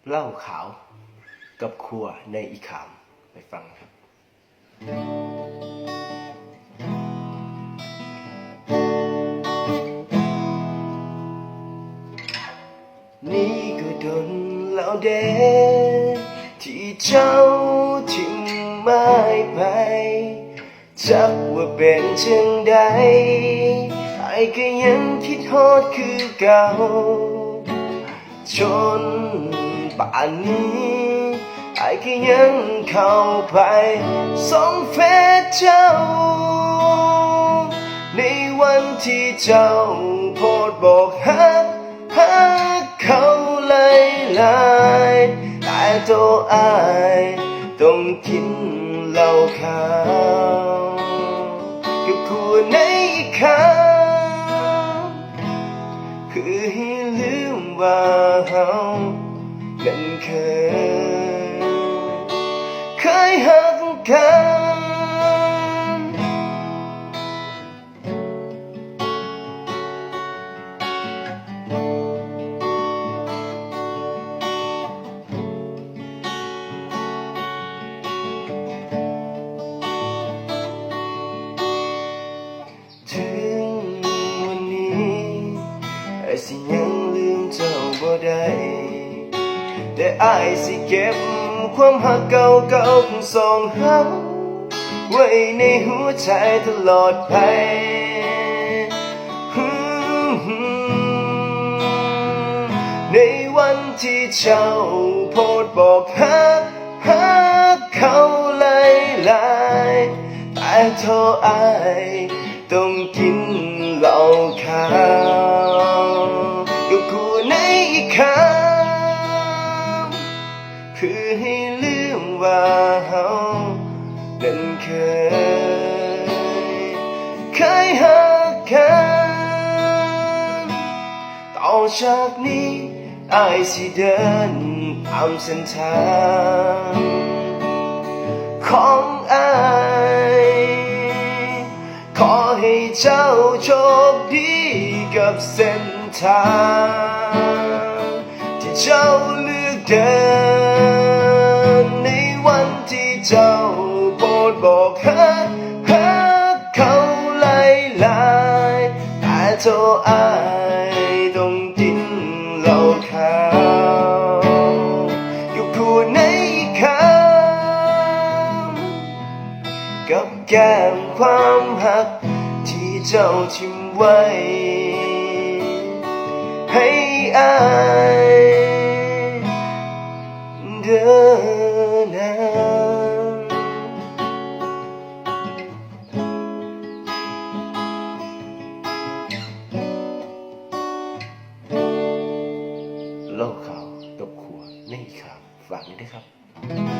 เหล้าขาวกับครัวในอีขามไปฟังครับนี่ก็ดนแล้วเด้ที่เจ้าทิ้งไม้ไปจักว่าเป็นเช่นใดไอ้ก็ยังคิดฮอดคือเก่าจนป่านนี้ไอ้ก็ยังเข้าไปส่องเฟซเจ้าในวันที่เจ้าโพสต์บอกฮักเขาหลายแต่ตัวอ้ายต้องกินเหล้าขาวกับครัวในอีกคำเพื่อให้ลืมว่าเฮานั้นเคยหักกันถึงวันนี้ไอ้สิยังลืมเจ้าบ่ได้แต่อ้ายสิเก็บความหักเก่าๆของสองเฮาไว้ในหัวใจตลอดไปในวันที่เจ้าโพสต์บอกฮักเขาหลายแต่โทษอ้ายต้องกินเหล้าขาวกับกูในอีกคำเพื่อให้ลืมว่าเฮานั้นเคยหักกันต่อจากนี้อ้ายสิเดินตามเส้นทางของอ้ายขอให้เจ้าโชคดีกับเส้นทางที่เจ้าเลือกเดินในวันที่เจ้าโปรดบอกฮักเขาหลายแต่โทษอ้ายต้องกินเหล้าขาวอยู่คู่ในคำกับแก้มความหักที่เจ้าทิ้งไว้ให้อายเดินหาเหล้าขาวกับครัวในอีขามฝากนี้ด้วยครับ